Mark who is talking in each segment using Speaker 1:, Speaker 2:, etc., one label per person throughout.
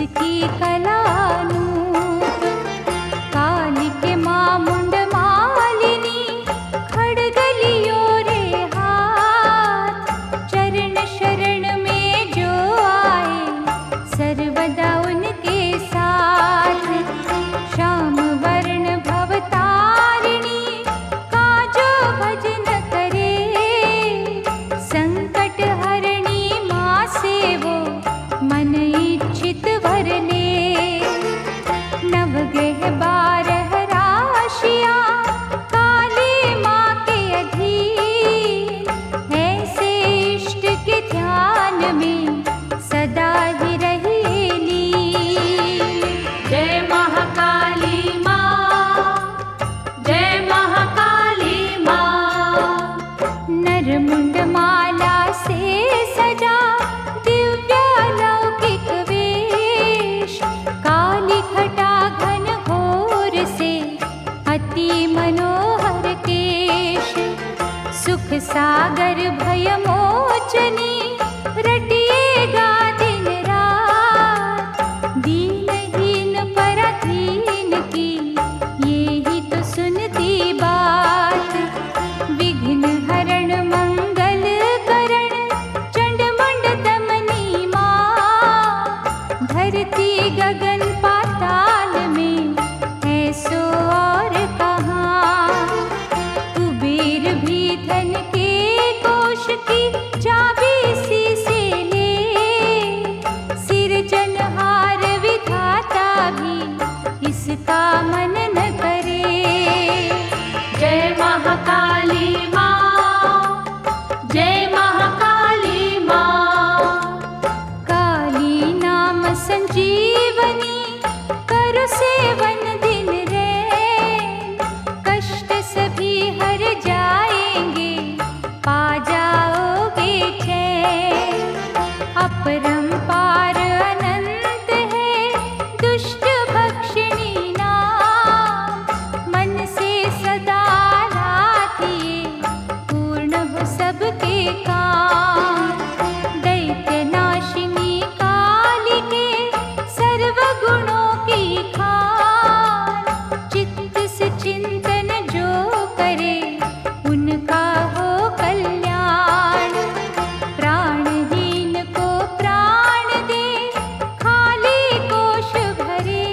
Speaker 1: उसकी कलानु काली के माँ मुंड मालिनी खड़गलियो रे हाथ चरण शरण में जो आए सर्वदा उनके साथ श्याम वर्ण भवतारिणी का जो भजन करे संकट हरणी माँ से वो मन इच्छित वर ले नवग्रह 12 राशियाँ काली माँ के अधीन ऐसे इष्ट के ध्यान में सदा ही रहेली। जय महाकाली माँ, जय महाकाली माँ। नरमुंड माला से सजा दिव्यालौकिक वेश काली घटा घन घोर से अति मनोहर केश सुख सागर भय मोचनी रटिएगा दिन रात दीनहीन पराधीन की ये ही तो सुनती बात विघ्न हरण मंगल करण चंडमुंड दमनी माँ धरती गगन पाताल में ऐसो और कहाँ कुबेर भी धन के कोश की चाबी सी से ले सिरजनहार विधाता भी इसका मन न करे। जय महाकाली माँ, जय महाकाली माँ। काली नाम संजीवनी करो सेवन दिन रैन कष्ट सभी हर जाएंगे पा जाओगे चैन अपरंपार अनंत है दुष्ट भक्षिणी नाम मन से सदा लातिए पूर्ण हो सबके काम दैत्य नाशिनी काली के सर्व गुणों की खान चित्त से चिंतन जो करे उनका हो कल्याण प्राणहीन को प्राण दे खाली कोश भरे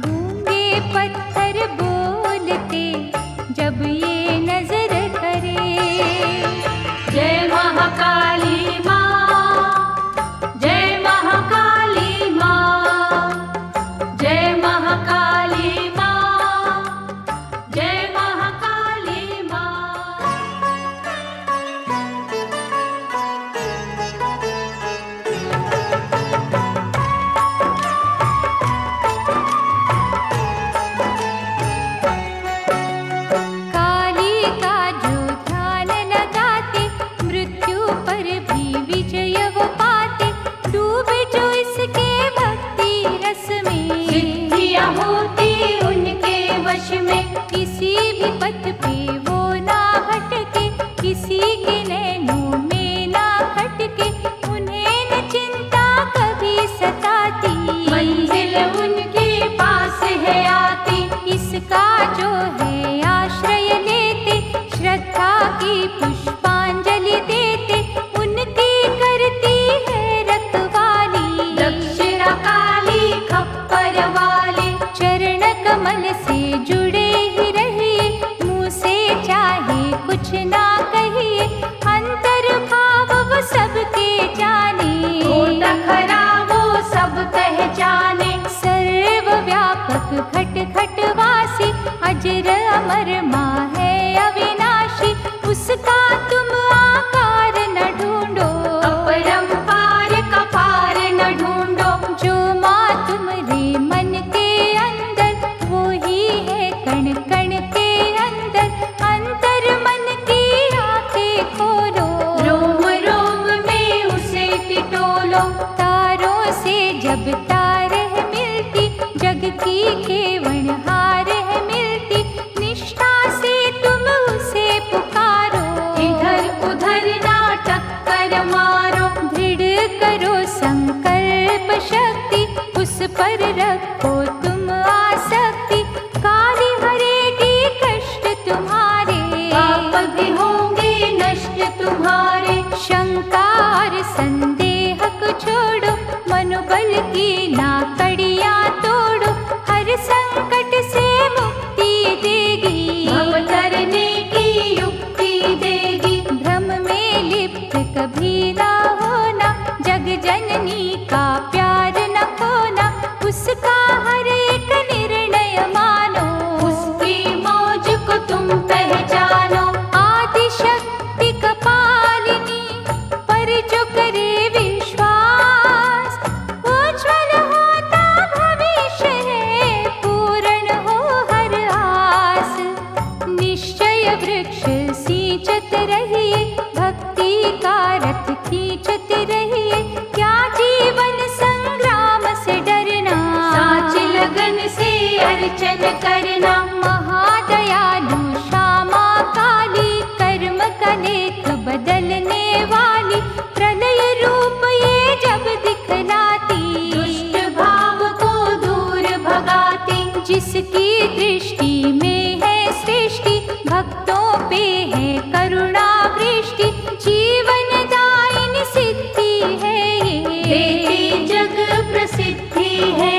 Speaker 1: गूंगे पत्थर बोलते जब ये नजर करे। जय महाकाली माँ, जय महाकाली माँ, जय महाकाली माँ, जय महाकाली माँ। काली का जो ध्यान लगाते मृत्यु पर भी विजय वो पाते डूबे जो इसके भक्ति रस में सिद्धियाँ होती उनके वश में किसी भी पथ पे वो ना भटके किसी के नैनों में ना खटके उन्हें न चिंता कभी सताती मंजिल उनके पास है आती इसका जो है आश्रय लेते श्रद्धा की पुष्पांजलि देते उनकी करती है रखवाली दक्षिणा काली खप्पर वाली चरण कमल से जुड़े ही रहिए मुँह से चाहे कुछ ना कहिए अंतर भाव वो सबके जाने होता खरा वो सब पहचाने सर्वव्यापक घट घटवासी अजर अमर माँ है अविनाशी उसका तुम आकार न ढूंढो अपरंपार का पार न ढूंढो जो माँ तुम्हारे मन के अंदर वो ही है कण कण के अंदर अंतर मन की आंखें खोलो रोम रोम में उसे टिटोलो तारों से जब तार है मिलती जग की केवनहार है मिलती निष्ठा से तुम उसे पुकारो इधर उधर ना टक्कर मारो दृढ़ करो संकल्प शक्ति जिसकी दृष्टि में है सृष्टि, भक्तों पे है करुणा वृष्टि। जीवन दायिनी सिद्धि है ये, जग प्रसिद्धि है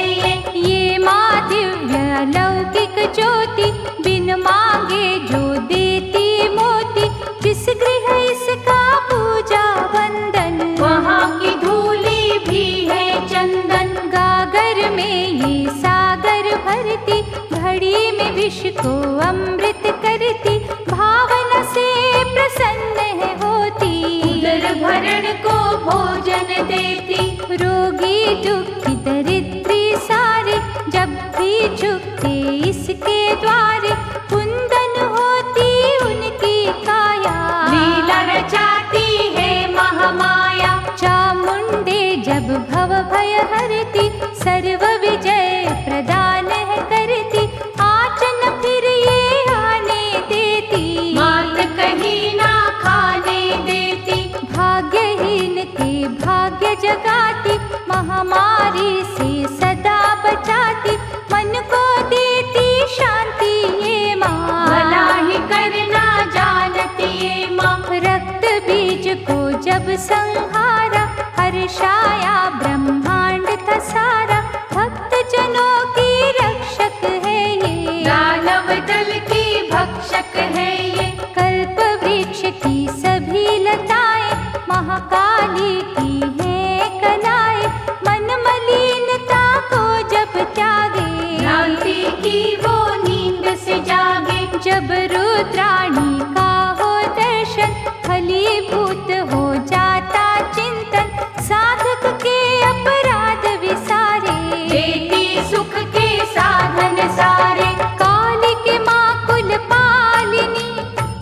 Speaker 1: ये माँ दिव्य लौकिक ज्योति। बिन मांगे जो देती मोती, जिस गृह इसका पूजा वंदन, वहाँ की धूली भी है चंदन। गागर में ये सागर भरती, घड़ी में विष को अमृत करती। भावना से प्रसन्न है होती, उदर भरण को भोजन देती। रोगी दुखी दरिद्री सारे, जब भी झुकते इसके द्वारे। कुंदन होती उनकी काया, लीला रचाती है महामाया। चामुंडे जब भव भय हरती, सर्व विजय प्रदान है करती। आचन फिर ये आने देती, मात कहीं ना खाने देती। भाग्यहीन के भाग्य जगाती, महामारी से सदा बचाती। मन को देती शांति ये माँ, भला ही करना जानती ये माँ। रक्त बीज को जब संहारा, हर्षाया ब्रह्मांड था सारा। भक्त जनों की रक्षक है ये, दानव दल की भक्षक है ये। कल्प वृक्ष की सभी लताएं, महाकाली की है कलाएं। मन मलिनता को जब त्यागे, भ्रांति की वो नींद से जागे। जब रुद्राणी का हो दर्शन, फलीभूत हो जाता चिंतन। साधक के अपराध विसारे, देती सुख के साधन सारे। काली के माँ कुल पालिनी,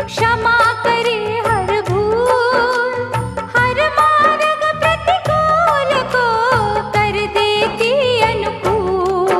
Speaker 1: क्षमा करे हर भूल। हर मार्ग प्रतिकूल को कर देती अनुकूल।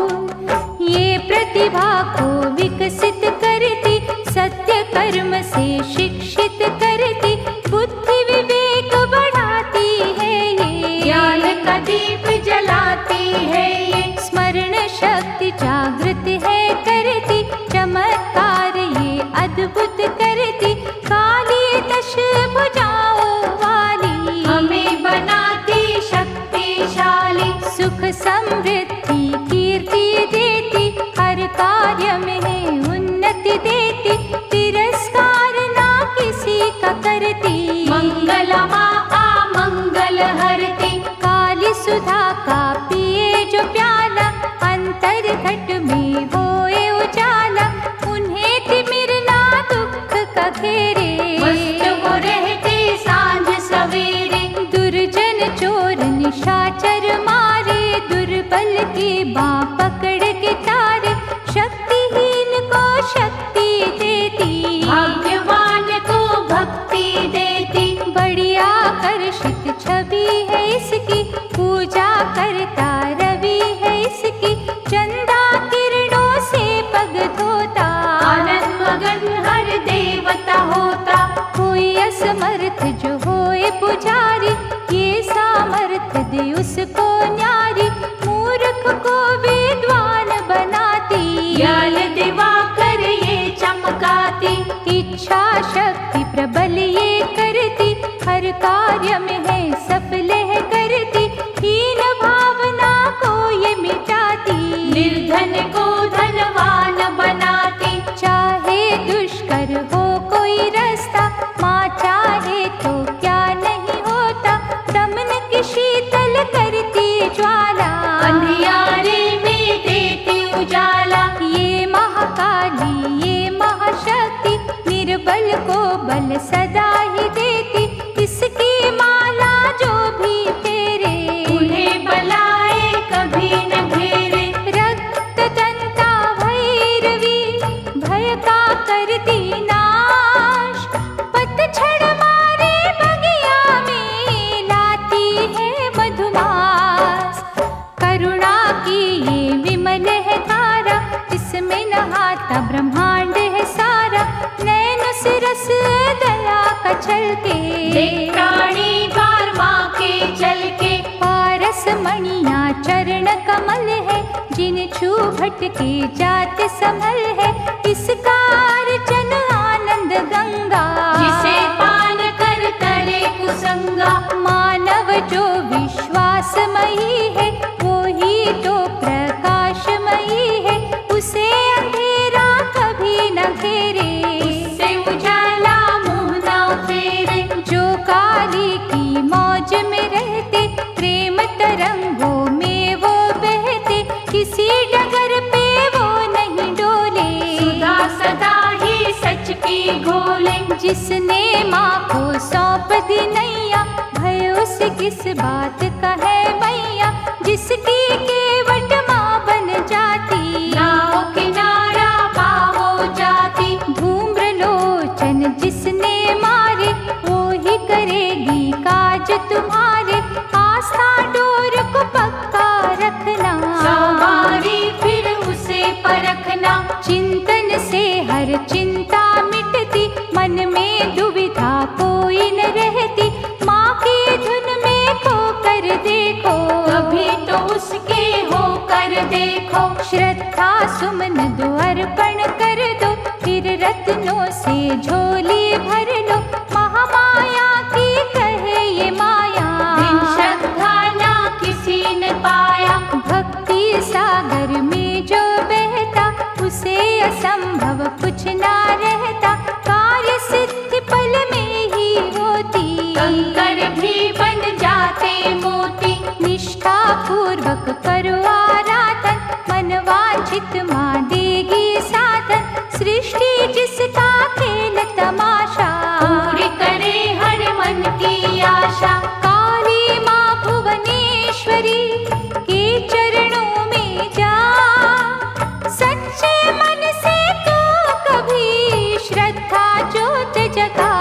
Speaker 1: ये प्रतिभा को विकसित करती, सत्य कर्म से शिक्षित करती। बुद्धि विवेक बढ़ाती है ये, ज्ञान का दीप जलाती है ये। स्मरण शक्ति जागृत है करती, चमत्कार ये अद्भुत करती। काली दश भुजाओं वाली, हमें बनाती शक्तिशाली। सुख समृद्धि कीर्ति देती, हर कार्य में है उन्नति देती। तिरस्कार ना किसी का करती, मंगल माँ अमंगल हरती। काली सुधा का पिए जो प्याला, अंतर घट में होए उजाला। उन्हें तिमिर ना दुख का घेरे, मस्त वो रहते सांझ सवेरे। दुर्जन चोर निशाचर मारे, दुर्बल की बाँ पकड़ के तारे। शक्तिहीन को शक्ति देती, भाग्यवान को भक्ति देती। बड़ी आकर्षित छवि है इसकी, पूजा करता रवि है इसकी। चंदा किरणों से पग धोता, आनंद मगन हर देवता होता। कोई असमर्थ जो होए पुजारी, ये सामर्थ दे उसको न्यारी। मूर्ख को विद्वान बनाती, ज्ञान दिवाकर ये चमकाती। इच्छा शक्ति प्रबल ये करती, हर कार्य में है सफल है करती। हीन भावना को ये मिटाती, निर्धन को धनवान बनाती। चाहे दुष्कर हो कोई रास्ता, माँ चाहे तो क्या नहीं होता। दमन की शीतल करती ज्वाला, अंधियारे में देती उजाला। ये महाकाली ये महाशक्ति, निर्बल को बल सदा ही देती। इसकी माला जो भी तेरे, उन्हें बलाए कभी न घेरे। रक्त दंता भैरवी, भय का करती नाश। पतझड़ मारे बगिया में, लाती है मधुमास। करुणा की ये विमल है धारा, इसमें नहाता ब्रह्मांड है सारा। नैन से रस दया का छलके, देख प्राणी बार माँ के चल के। पारस मणिया चरण कमल है, जिन छू भटके जात संभल है, इसका अर्चन आनंद गंगा।
Speaker 2: जिसे पान कर तरे कुसंगा,
Speaker 1: मानव जो विश्वासमयी है, वो ही तो प्रकाशमयी है। उसे अंधेरा कभी न घेरे,
Speaker 2: उससे उजाला मुँह न फेरे।
Speaker 1: जो काली की मौज में रहते, प्रेम तरंगों में वो बहते, किसी डगर पे वो नहीं डोले।
Speaker 2: सुधा सदा ही सच की घोले।
Speaker 1: जिसने माँ को सौंप दी नैया, भय उसे किस बात का है मैया। जिसकी केवट माँ बन जाती,
Speaker 2: नाव किनारा पावो जाती।
Speaker 1: धूम्रलोचन जिसने मारे, वो ही करेगी काज तुम्हारे। आस्था डोर को पक्का रखना,
Speaker 2: सवारी फिर उसे परखना।
Speaker 1: चिंतन से हर चिंता मिटती, मन में दुविधा कोई न रहती। माँ की धुन में खो कर देखो,
Speaker 2: कभी तो उसके होकर देखो।
Speaker 1: श्रद्धा सुमन दो अर्पण कर दो, फिर रत्नों से झोली भर लो। महामाया की कहे ये माया,
Speaker 2: बिन श्रद्धा ना किसी ने पाया।
Speaker 1: भक्ति सागर में जो बहता, उसे असंभव कुछ ना रहता। कार्य सिद्धि पल में ही होती,
Speaker 2: कंकर भी बन जाते मोती।
Speaker 1: निष्ठा पूर्वक करो आराधन, मन वांछित माँ देगी साधन। सृष्टि जिसका खेल तमाशा,
Speaker 2: पूरी करे हर मन की आशा।
Speaker 1: काली माँ भुवनेश्वरी के चरणों में जा। सच्चे मन से तो कभी श्रद्धा ज्योत जगा।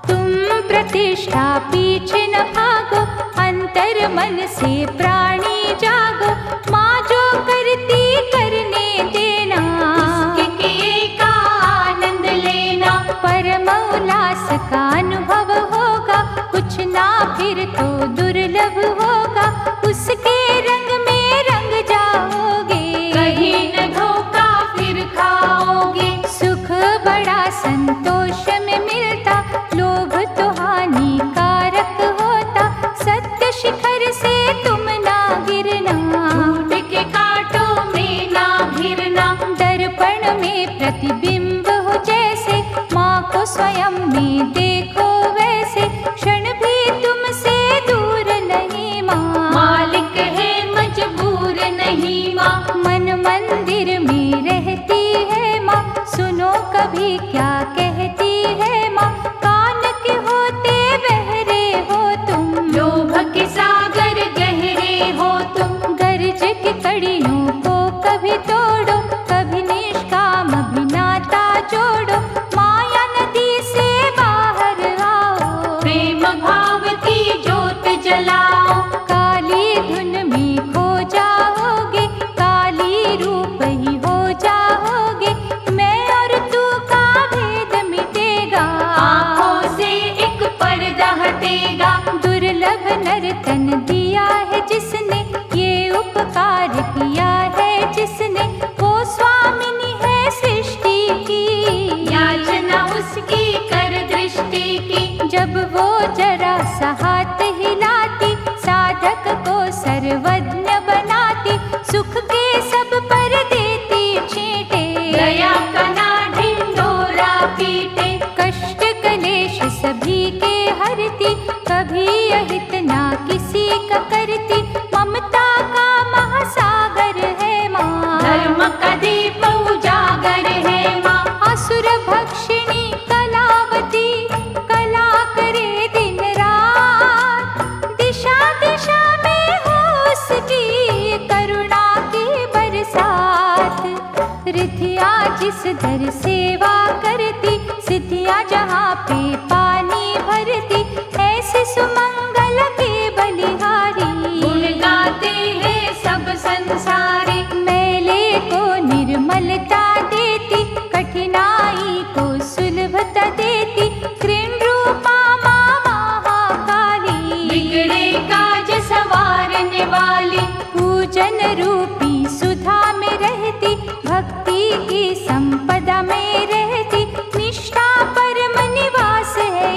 Speaker 1: तुम प्रतिष्ठा पीछे न भागो, अंतर मन से प्राणी जागो। माँ जो करती करने देना,
Speaker 2: उसके किए का आनंद लेना।
Speaker 1: परम उल्लास का अनुभव होगा, कुछ ना फिर तो दुर्लभ होगा। उसके रंग में रंग जाओगे,
Speaker 2: कहीं न धोखा फिर खाओगे।
Speaker 1: सुख बड़ा संतोष में मिलता, लोभ तो हानिकारक होता। सत्य शिखर से तुम ना गिरना,
Speaker 2: झूठ के कांटों में ना घिरना।
Speaker 1: दर्पण में प्रतिबिंब हो जैसे, माँ को स्वयं में देखो वैसे। क्षण भी तुमसे दूर नहीं माँ,
Speaker 2: मालिक है मजबूर नहीं माँ।
Speaker 1: मन मंदिर में रहती है माँ, सुनो कभी क्या कहती है माँ। कान के होते बहरे हो तुम,
Speaker 2: लोभ के सागर गहरे हो तुम।
Speaker 1: गर्ज की कड़ियों को कभी तोड़ो, कभी निष्काम भी नाता जोड़ो। माया नदी से बाहर आओ,
Speaker 2: प्रेम भाव की ज्योत जलाओ।
Speaker 1: काली धुन में खो जाओगे, काली रूप ही हो जाओगे। मैं और तू का भेद मिटेगा,
Speaker 2: आँखों से एक पर्दा हटेगा।
Speaker 1: दुर्लभ नर्तन दिया है जिसने, ये उपकार किया है जिसने। वो स्वामिनी है सृष्टि की,
Speaker 2: याचना उसकी कर दृष्टि की।
Speaker 1: जब वो जरा सा हाथ हिलाती, साधक को सर्वज्ञ बनाती। सुख के सब पर देती छींटे,
Speaker 2: दया का ना ढिंढोरा पीटे।
Speaker 1: कष्ट कलेश सभी के हरती, कभी अहित ना किसी का करती। ममता का महासागर है माँ,
Speaker 2: धर्म का दीप उजागर है माँ।
Speaker 1: असुर भक्षिणी कलावती, कला करे दिन रात। दिशा दिशा में हो उसकी करुणा की बरसात। रिधिया जिस दर सेवा करती, सिद्धियाँ जहाँ पे पानी भरती। ऐसे सुमंगल के बलिहारी,
Speaker 2: गुण गाते हैं सब संसारी।
Speaker 1: मेले को निर्मलता देती, कठिनाई को सुलभता देती। कृण रूपा माँ महाकाली,
Speaker 2: बिगड़े काज सवारने वाली।
Speaker 1: पूजन रूपी सुधा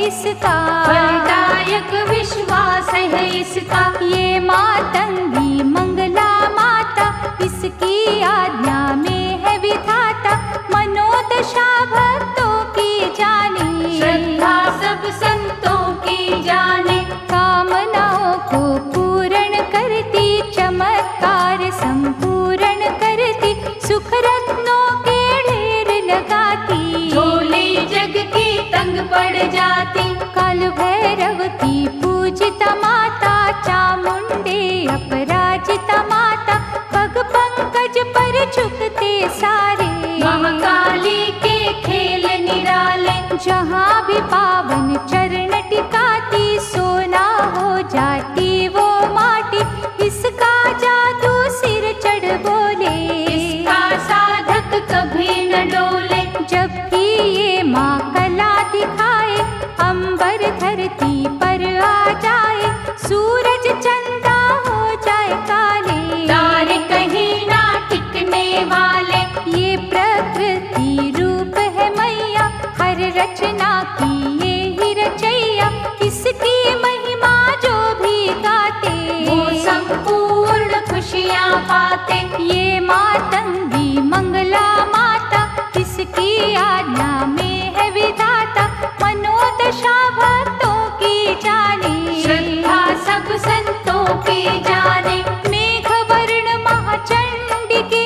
Speaker 1: इसका,
Speaker 2: फलदायक विश्वास है इसका।
Speaker 1: ये मातंगी मंगला माता, इसकी आज्ञा में है विधाता, मनोदशा भक्तों की जाने,
Speaker 2: श्रद्धा सब संतों की जाने।
Speaker 1: कामनाओं को पूर्ण करती, चमत्कार संपूर्ण करती, सुख रत्नों के ढेर लगाती,
Speaker 2: झोली जग की तंग पड़ जाती।
Speaker 1: काल भैरव की पूजिता माता, चामुंडे अपराजिता माता, पग पंकज पर झुकते सारे,
Speaker 2: महाकाली के खेल निराले।
Speaker 1: जहाँ भी पावन चरण टिकाती, सोना हो जाती वो माटी, इसका जादू सिर चढ़ बोले,
Speaker 2: इसका साधक कभी न डोले।
Speaker 1: जब भी ये माँ कला दिखाए, अंबर धरती पर आ जाए, सूरज चंदा हो जाए काले,
Speaker 2: तारे कहीं ना टिकने वाले।
Speaker 1: ये प्रकृति रूप है मैया, हर रचना की ये ही रचैया, इसकी महिमा जो भी गाते,
Speaker 2: वो संपूर्ण खुशियाँ पाते।
Speaker 1: ये मातंगी मंगला माता, इसकी आज्ञा में है विधाता, मनोदशा भक्तों की जाने,
Speaker 2: श्रद्धा सब संतों की जाने।
Speaker 1: मेघ वर्ण महाचंडिके,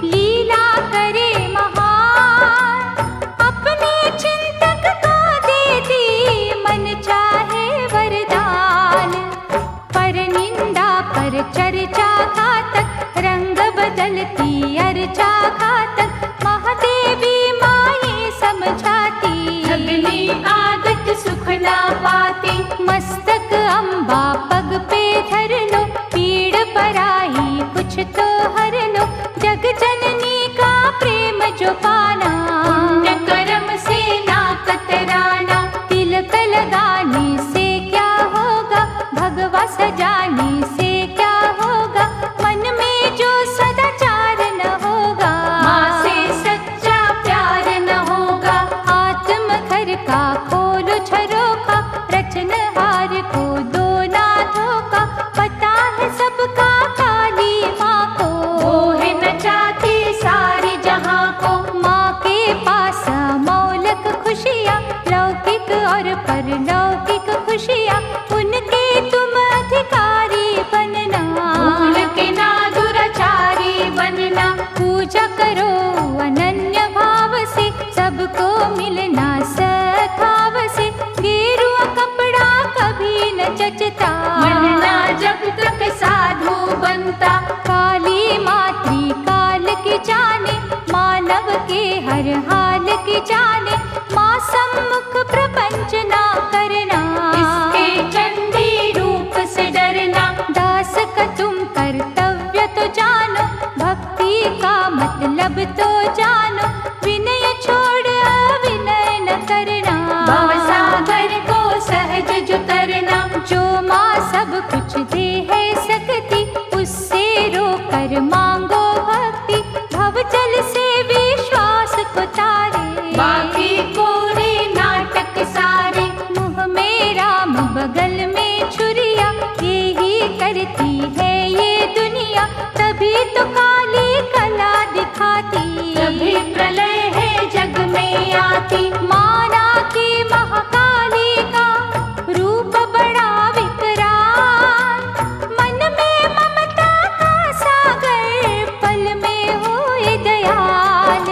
Speaker 1: लीला करे महान, अपने चिंतक को देती, मन चाहे वरदान, पर निंदा पर चर्चा घातक, रंग बदलती अर्चा घातक, महादेवी माये समझाती,
Speaker 2: अगली आदत सुख ना पाती।
Speaker 1: मस्तक अम्बा पग पे धर लो, पीड़ पराई कुछ तो हर लो, जग जननी का प्रेम जो पाना,
Speaker 2: पुण्य कर्म से ना कतराना।
Speaker 1: तिलक लगाने से क्या होगा, भगवा सजाने से क्या होगा, मन में जो सदाचार न होगा,
Speaker 2: माँ से सच्चा प्यार न होगा।
Speaker 1: आत्म घर का खोलो झरोखा, रचनहार को दो ना धोखा, पता है सबका काली माँ को,
Speaker 2: वो है न चाहती सारे जहाँ को।
Speaker 1: माँ के पास मौलिक खुशियाँ, लौकिक और परलौकिक खुशियाँ, उनके तुम अधिकारी बनना,
Speaker 2: भूल के ना दुराचारी बनना।
Speaker 1: पूजा करो अनन्य भाव से, सबको मिलना सद्भाव से, गेरुआ कपड़ा कभी न जचता,
Speaker 2: बनना जब तक साधु बनता।
Speaker 1: काली मातृ काल की जाने, मानव के हर हाल की जाने, माँ सम्मुख प्रपंच ना करना,
Speaker 2: इसके चंडी रूप से डरना।
Speaker 1: दास का तुम कर्तव्य तो जानो, भक्ति का मतलब तो जानो, विनय छोड़ अविनय न करना,
Speaker 2: भवसागर को सहज जो तरना।
Speaker 1: जो माँ सब कुछ दे है सकती, उससे रोकर मांगो भक्ति, भव जल से विश्वास को तारे,
Speaker 2: बाकी कोरे नाटक सारे।
Speaker 1: मुँह में राम बगल में छुरिया, यही करती है ये दुनिया, तभी तो काली कला दिखाती,
Speaker 2: तभी प्रलय है जग में आती।
Speaker 1: माना की महाकाली का रूप बड़ा विकराल, मन में ममता का सागर, पल में होए दयाल,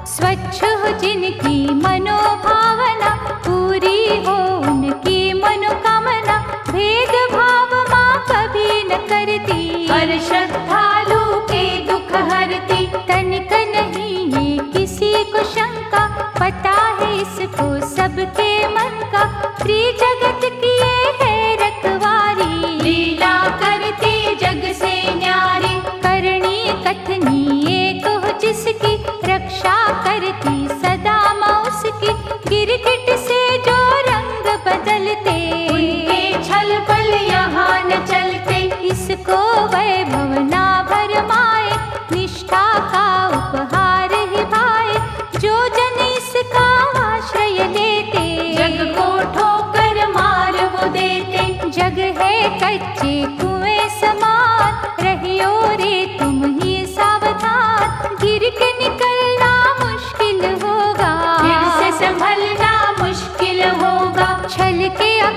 Speaker 1: स्वच्छ हो जिनकी मनोभावना, पूरी हो उनकी मनोकामना, भेदभाव माँ कभी न करती,
Speaker 2: हर श्रद्धालु के दुख हरती।
Speaker 1: तनिक नहीं ये किसी को शंका, पता है इसको सबके मन का, त्रिजगत की ये है रखवारी,
Speaker 2: लीला करती जग से न्यारी।
Speaker 1: करनी कथनी एक हो जिसकी, रक्षा करती सदा माँ उसकी, गिरगिट से जो रंग बदलते,
Speaker 2: उनके छल बल यहाँ न चलते।
Speaker 1: इसको वैभव ना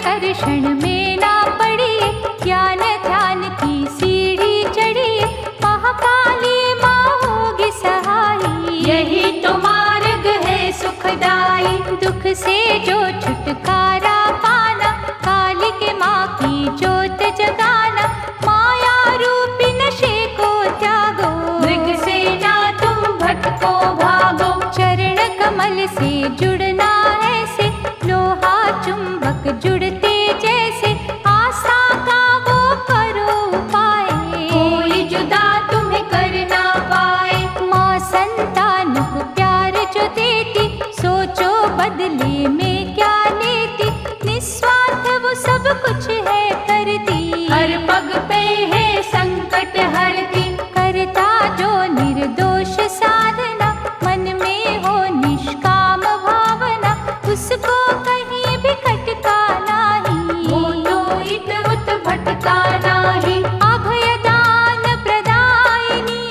Speaker 1: कर क्षण में ना पड़िए, ज्ञान ध्यान की सीढ़ी चढ़िए, महाकाली माँ होगी सहाई।
Speaker 2: यही तो मार्ग है सुखदाई,
Speaker 1: दुख से जो छुटकारा पाना, काली के माँ की ज्योत जगाना, माया रूपी नशे को त्यागो,
Speaker 2: मृग से ना तुम भटको भागो।
Speaker 1: चरण कमल से जुड़ना ऐसे, लोहा चुंबक जुड़ते जैसे, आस्था का वो करो उपाय,
Speaker 2: कोई जुदा तुम्हें कर ना पाए।
Speaker 1: माँ संतान को प्यार जो देती, सोचो बदले में क्या लेती, निस्वार्थ वो सब कुछ है करती,
Speaker 2: हर पग पे है संकट हरती।
Speaker 1: करता जो निर्दोष साधना, मन में हो निष्काम भावना, उसको कहीं भी खटका नहीं,
Speaker 2: वो तो इत उत भटका नाही।
Speaker 1: अभयदान प्रदायिनी,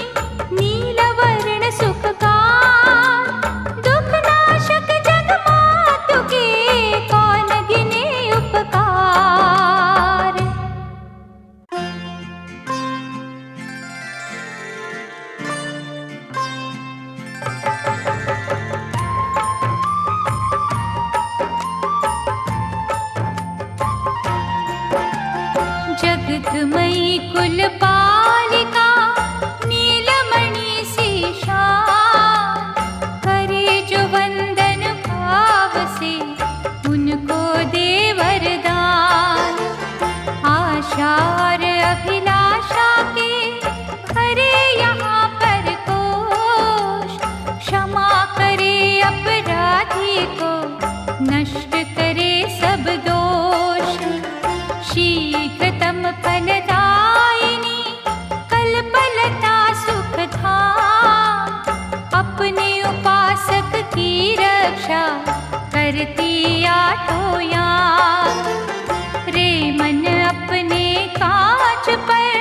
Speaker 1: नीलवर्ण सुखकार, दुख नाशक जगमातु के, कौन गिने उपकार। जगतमयी कुलपालिका, नीलमणि सी शान, करे जो वंदन भाव से, उनको दे वरदान। आशा और अभिलाषा के भरे यहाँ पर कोश, क्षमा करे अपराधी को, नष्ट करे सब दोष। शीघ्रतम फलदायिनी, कल्पलता सुखधाम, अपने उपासक की रक्षा करती आठों याम। रे मन अपने काज पर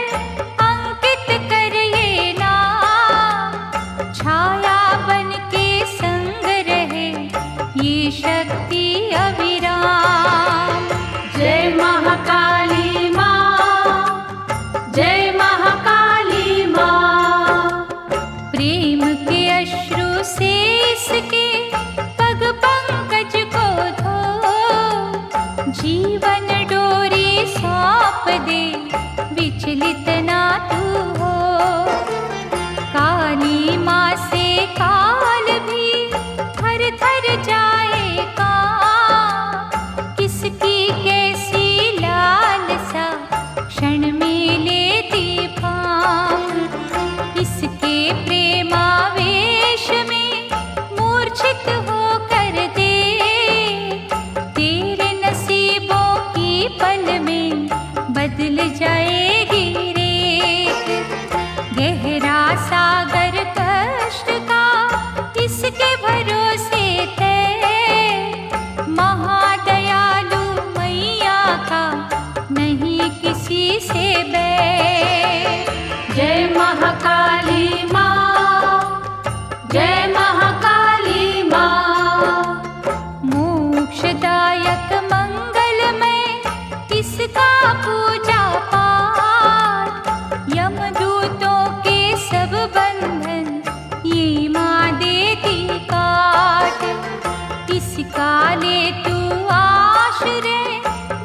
Speaker 1: अंकित कर ये नाम, छाया बन के संग रहे ये शक्ति अविराम।
Speaker 2: जय महाकाली माँ, जय महाकाली माँ।
Speaker 1: प्रेम के अश्रु से इसके पग पंकज को धो, जीवन डोरी सौंप दे, विचलित ना तू हो। काली माँ से काल भी थर थर जाएगा, किसकी कैसी लालसा क्षण में लेती भांग। इसके प्रेमावेश में मूर्छित होकर दे, तेरे नसीबों की पल में बदल जाएगी रेत। गहरा सागर कष्ट का इसके भरोसे तय, महादयालु मैया का नहीं किसी से बैर।
Speaker 2: जय महाकाली माँ, जय महाकाली माँ।
Speaker 1: मोक्षदायक मंगलमय इसका पूजा पाठ, यमदूतों के सब बंधन ये माँ देती काट। इसका ले तू आश्रय,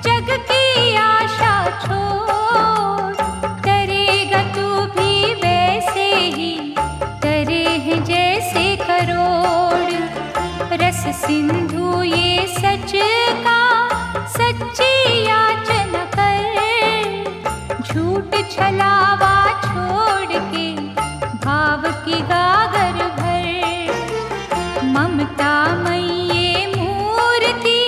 Speaker 1: जग की आशा छोड़, करेगा तू भी वैसे ही, करे हैं जैसे करोड़। रस सिंधु ये सच का सच्ची याचना कर, झूठ छलावा छोड़ के भाव की गागर भर। ममता मई ये मूर्ति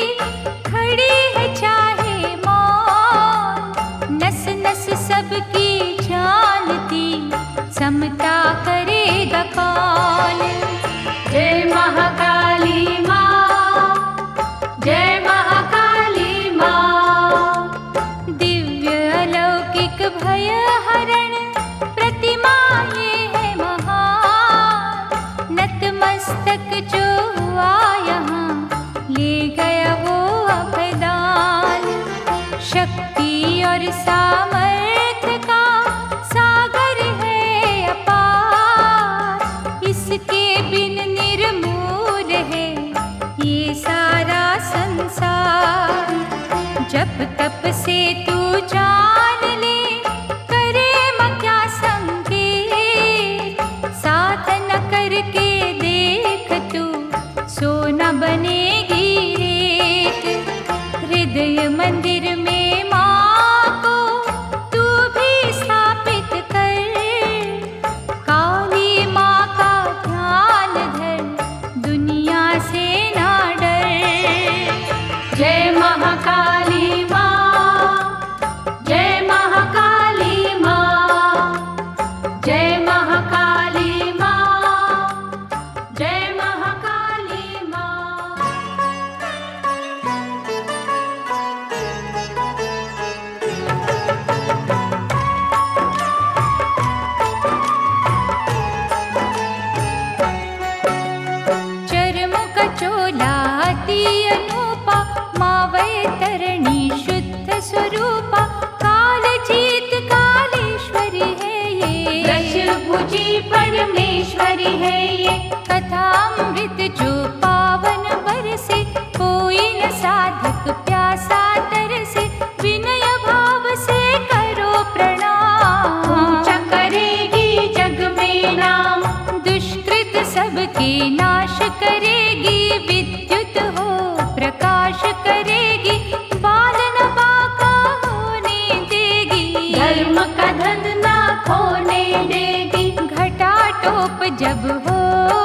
Speaker 2: प्रभु जी परमेश्वरी है ये।
Speaker 1: कथामृत जो पावन बरसे, कोई न साधक प्यासा तरसे, विनय भाव से करो प्रणाम।
Speaker 2: ऊंचा करेगी जग में नाम,
Speaker 1: दुष्कृत सबके नाश करेगी, विद्युत हो प्रकाश करेगी, बाल न बाका होने देगी,
Speaker 2: धर्म का धन ना खोने देगी।
Speaker 1: घटा टोप जब हो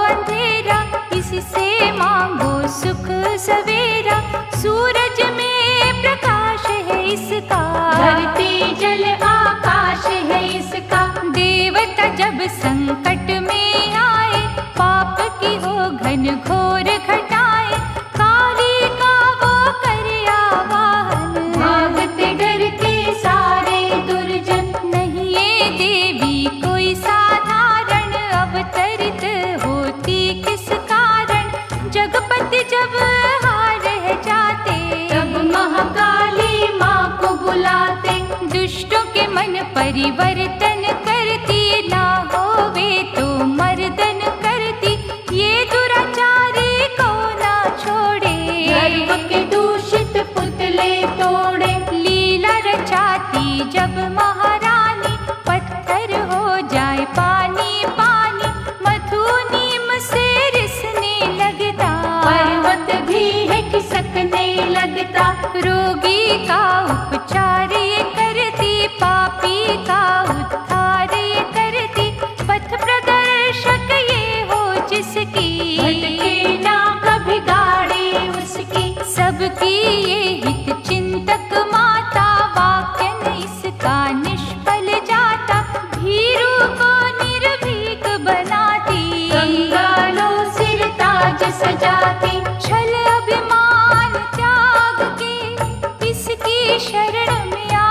Speaker 1: अंधेरा, इससे मांगो सुख सवेरा, सूरज में प्रकाश है इसका,
Speaker 2: धरती जल आकाश है इसका।
Speaker 1: देवता जब संकट में आए, पाप की हो घन घोर घटाए, काली का वो करे आवाहन,
Speaker 2: भागते डरते सारे दुर्जन।
Speaker 1: नहीं ये देवी कोई साधारण, अवतरित होती किस कारण, जगपति जब हार है जाते,
Speaker 2: तब महाकाली माँ को बुलाते।
Speaker 1: दुष्टों के मन परिवर्तन करती, ना होवे तो मर्दन करती, ये दुराचारी को ना छोड़े,
Speaker 2: गर्भ के दूषित पुतले तोड़े।
Speaker 1: लीला रचाती जब महारानी, पत्थर हो जाए पानी पानी, मधु नीम से रिसने लगता,
Speaker 2: पर्वत भी है खिसकने लगता।
Speaker 1: रोगी का उपचार ये करती, पापी का उद्धार ये करती, पथ प्रदर्शक ये हो जिसकी,
Speaker 2: भटके ना कभी गाड़ी उसकी।
Speaker 1: सबकी ये हित चिंतक माता, वाक्य न इसका निष्फल जाता, भीरू को निर्भीक बनाती,
Speaker 2: कंगालों सिर ताज सजाती।
Speaker 1: छल अभिमान त्याग के इसकी शरण में आ,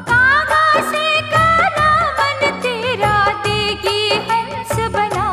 Speaker 1: कागा से काला मन तेरा देगी हंस बना,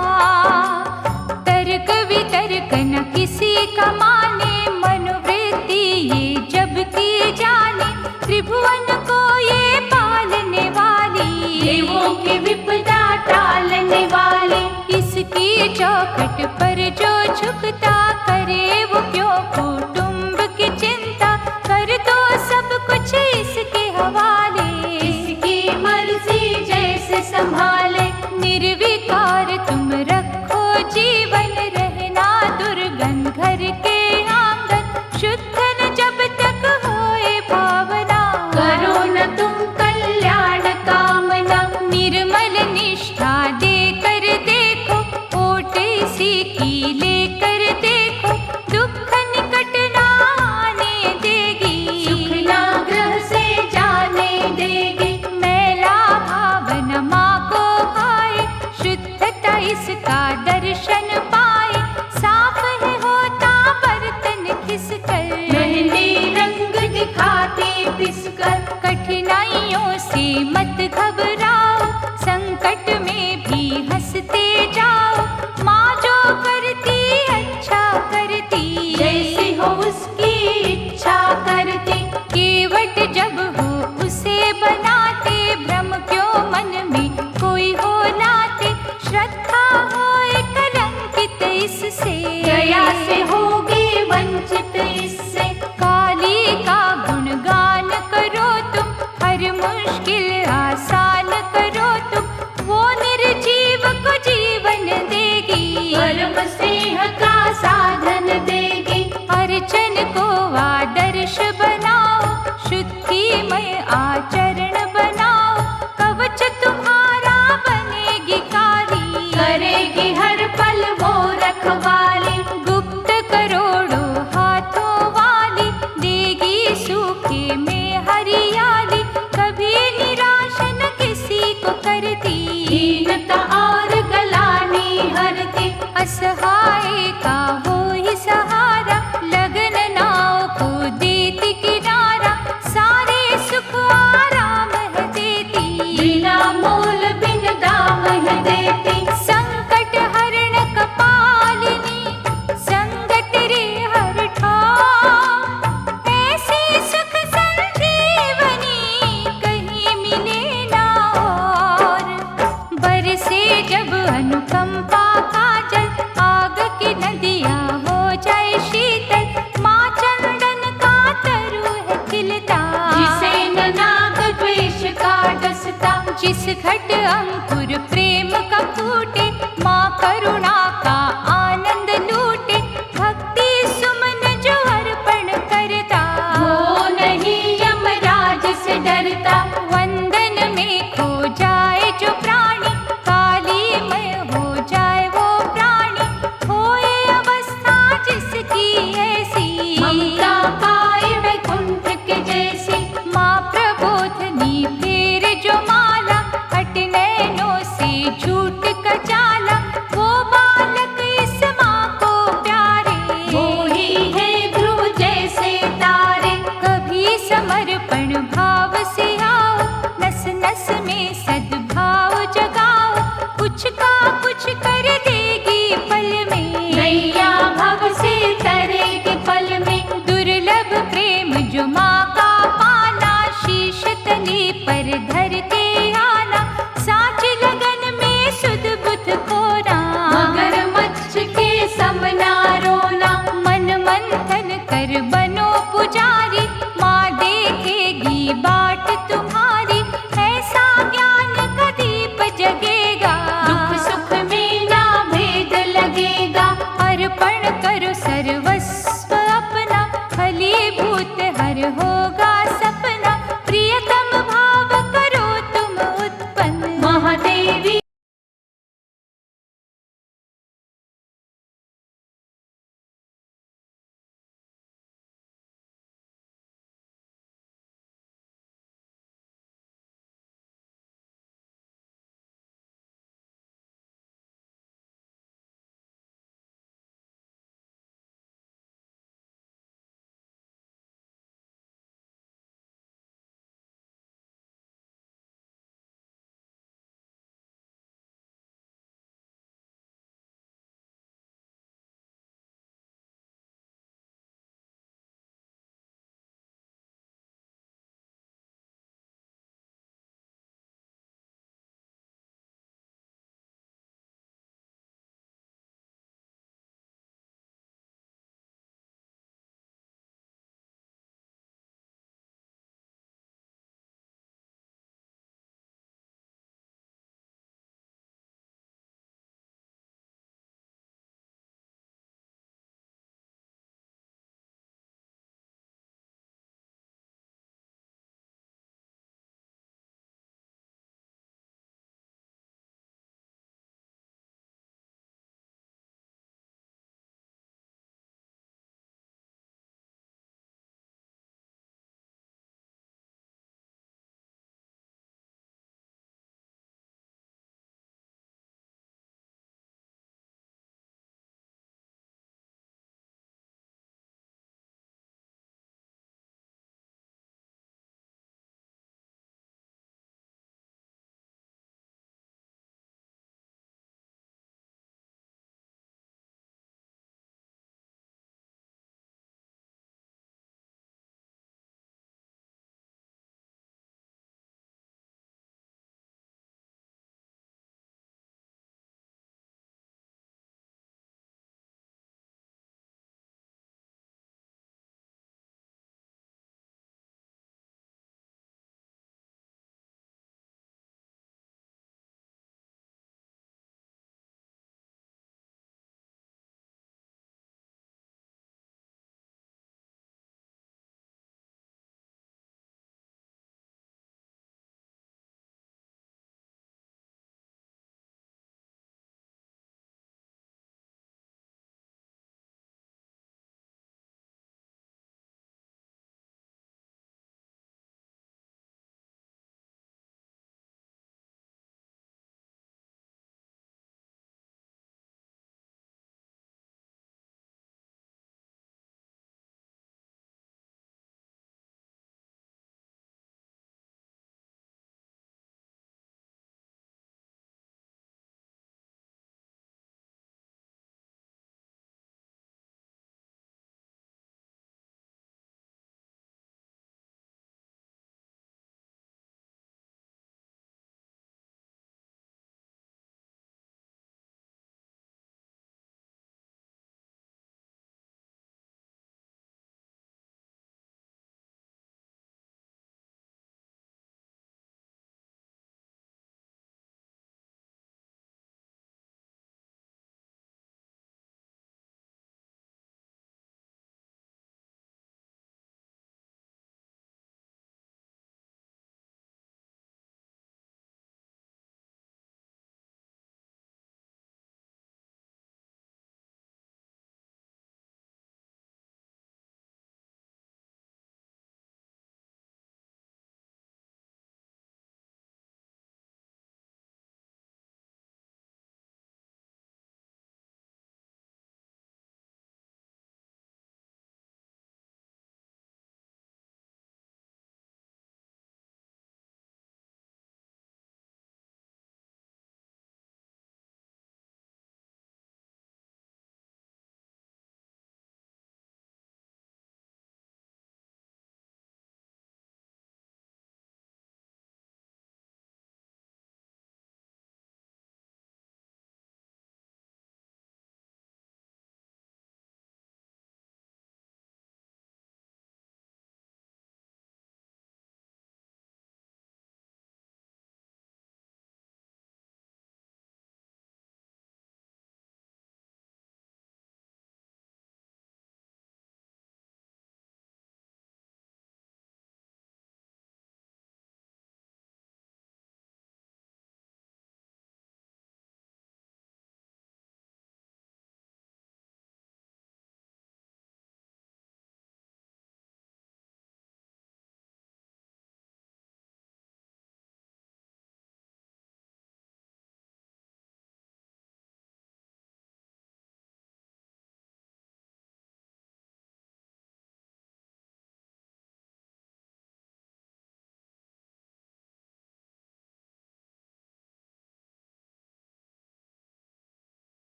Speaker 1: तर्क वितर्क न किसी का माने, मनोवृत्ति ये जब की जाने, त्रिभुवन को ये पालने वाली,
Speaker 2: देवों की विपदा टालने वाली।
Speaker 1: इसकी चौखट पर जो झुकता, करे वो क्यों कुटुंब की चिंता, कर दो सब कुछ इसके हवाले,
Speaker 2: इसकी मर्जी जैसे संभाले।
Speaker 1: निर्विकार तुम रखो जीवन, रहना दुर्गन घर के आंगन, शुद्ध न जब तक होए भावना,
Speaker 2: करो न तुम कल्याण कामना।
Speaker 1: निर्मल निष्ठा देकर देखो, ओट इसी की लेकर देखो, दुख निकट ना आने देगी,
Speaker 2: सुख ना ग्रह से जाने देगी।
Speaker 1: मैला भावना माँ को भाए, शुद्धता इसका दर्शन पाए, साफ है होता बर्तन खिसकर,
Speaker 2: मेहंदी रंग दिखाती पिसकर।
Speaker 1: कठिनाइयों से मत घबराओ, संकट में भी हंसते जाओ, माँ जो करती अच्छा करती,
Speaker 2: जैसी हो उसकी इच्छा करती।
Speaker 1: केवट जब हो उसे बनाते, भ्रम क्यों मन में कोई हो लाते, श्रद्धा हो कलंकित इससे,
Speaker 2: दया से होगी वंचित इससे।
Speaker 1: काली का गुणगान करो तुम, हर मुश्किल आसान करो तुम, वो निर्जीव को जीवन देगी,
Speaker 2: परम स्नेह का साधन देगी।
Speaker 1: अर्चन को आदर्श बनाओ, शुद्धिमय आचरण बनाओ, कवच तुम्हारा बनेगी काली,
Speaker 2: करेगी हर पल वो रखवाली।
Speaker 1: गुप्त करोड़ों हाथों वाली, देगी सूखे में हरियाली, कभी निराश न किसी को करती,
Speaker 2: दीनता और गलानी हरती।
Speaker 1: असहाय का वो ही सहारा, लगन नाव को देती किनारा, सारे सुख आराम है देती,
Speaker 2: बिना मोल बिन दाम है देती।
Speaker 1: संकट हरण कपालिनी, संगत रे हर ठाव, ऐसी सुख संजीवनी कहीं मिले ना और, जब अनुकंपा का जल, आग की नदियाँ हो जाए शीतल, माँ चंदन का तरु है खिलता।
Speaker 2: जिसे न नाग द्वेष का डसता,
Speaker 1: जिस घट अंकुर प्रेम का फूटे, माँ करुणा का आनंद लूटे, भक्ति सुमन जो अर्पण करता।
Speaker 2: वो नहीं यमराज से डरता,
Speaker 1: वंदन में खो जाए जो प्राणी, कालीमय हो जाए वो प्राणी, होए अवस्था जिसकी ऐसी,
Speaker 2: ममता पाए वैकुंठ के जैसी।
Speaker 1: माँ प्रबोधनी फेर जो माला, हट नैनों से झूठ का जाला, वो बालक इस माँ को प्यारे।
Speaker 2: वो ही है ध्रुव जैसे तारे,
Speaker 1: कभी समर्पण भाव से आओ, नस नस में सद्